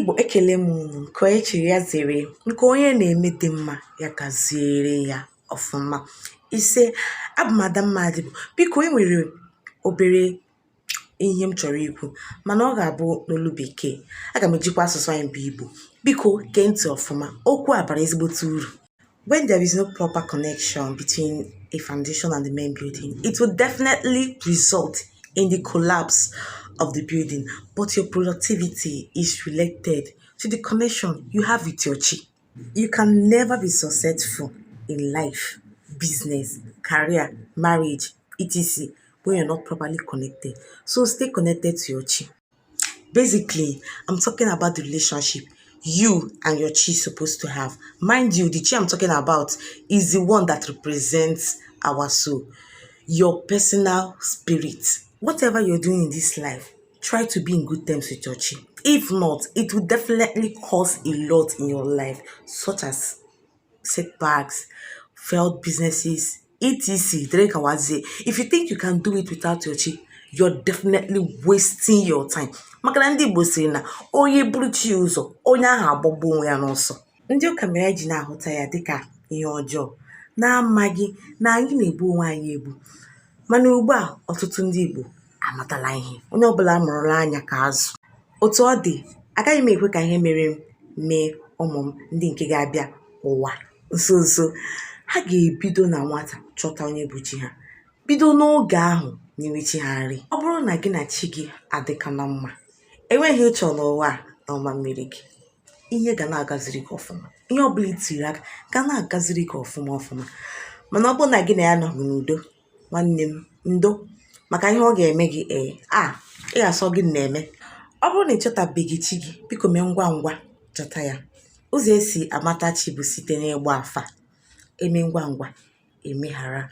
Igbo ekele m unu nke onye chiri ya zere nke onye na-eme dị mma ya gaziere ya ọfụma. Ise, abụ m Adamma Adịbụ. Biko e nwere obere ihe m chọrọ ikwu mana ọ ga-abụ n'olu bekee. Aga m ejikwa asụsụ anyị bụ Igbo. Biko gee ntị ọfụma. Okwu a bara ezigbote uru. When there is no proper connection between a foundation and the main building, it will definitely result in the collapse of the building, but your productivity is related to the connection you have with your chi. You can never be successful in life, business, career, marriage, etc. when you're not properly connected. So stay connected to your chi. Basically, I'm talking about the relationship you and your chi supposed to have. Mind you, the chi I'm talking about is the one that represents our soul, your personal spirit. Whatever you're doing in this life, try to be in good terms with your chi. If not, it will definitely cause a lot in your life, such as setbacks, failed businesses, etc. If you think you can do it without your chi, you're definitely wasting your time. Maka na ndị Igbo sịrị na onye buru chi ụzọ, onye ahụ agbagbuo onwe ya n'ọsọ. Ndị ụka mere ji na-ahụta ya dịka ihe ọjọọ, na-amaghị na anyị na-egbu onwe anyị egbu. Mana ugbu a ọtụtụ ndị Igbo amatala ihe. Onye ọbụla mụrụla anya ka azụ. Otu ọ dị, agaghị m ekwe ka ihe mere m mee ụmụ m ndị nke ga-abịa ụwa nso nso. Ha ga-ebido na nwata chọta onye bụ chi ha. Bido n'oge ahụ nyewe chi ha nri. Ọ bụrụ na gị na chi gị adịka na mma, enweghị ịchọ n'ụwa a na ọma mmiri gị, ihe ga na-agaziri gị ọfụma. Ihe ọbụla itiri aka ga na-agaziri gị ọfụma ọfụma. Mana ọ bụrụ na gị na ya nọghị n'udo, nwanne m, ndo, maka ihe ọ ga-eme gị ị ga-asọ gị na-eme. Ọ bụrụ na ị chọtabeghị chi gị, biko mee ngwa ngwa chọta ya. Ụzọ esi amata chi bụ site n'ịgba afa. Eme ngwa ngwa, emeghara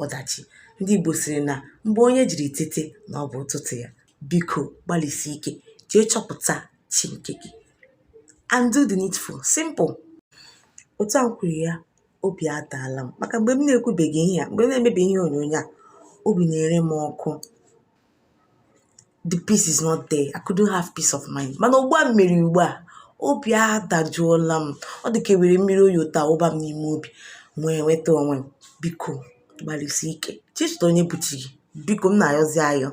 ọdachi. Ndị Igbo sịrị na mgbe onye jiri tete na ọ bụ ụtụtụ ya. Biko gbalịsie ike jee chọpụta chi nke gị and do the needful. Simple. Otu a m kwuru ya, obi adaala m maka mgbe m na-ekwubeghị ihe a, mgbe m na-emebeghị ihe onyonyo a, obi na-ere m ọkụ. The peace is not there. I couldn't have peace of mind. Mana ugbu a mmeri ugbu a, obi adajụọla m. Ọ dị ka ewere mmiri oyi ụtọ ụba m n'ime obi wee nweta onwe m. Biko gbalịsie ike chịchọta onye bụ chi gị. Biko m na-ayọzi ayọ.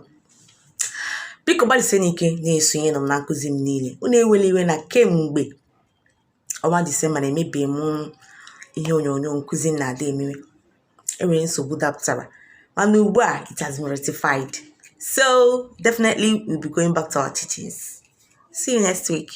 Biko gbalịsie n'ike na-esonye m na nkụzi m niile. Unu ewela iwe na kemgbe ọnwa Disemba na-emebi m ihe onyonyo nkụzi na-ada emewe. Enwere nsogbu dapụtara. Mana ugbu a it has been rectified. So definitely we'll be going back to our teachings. See you next week.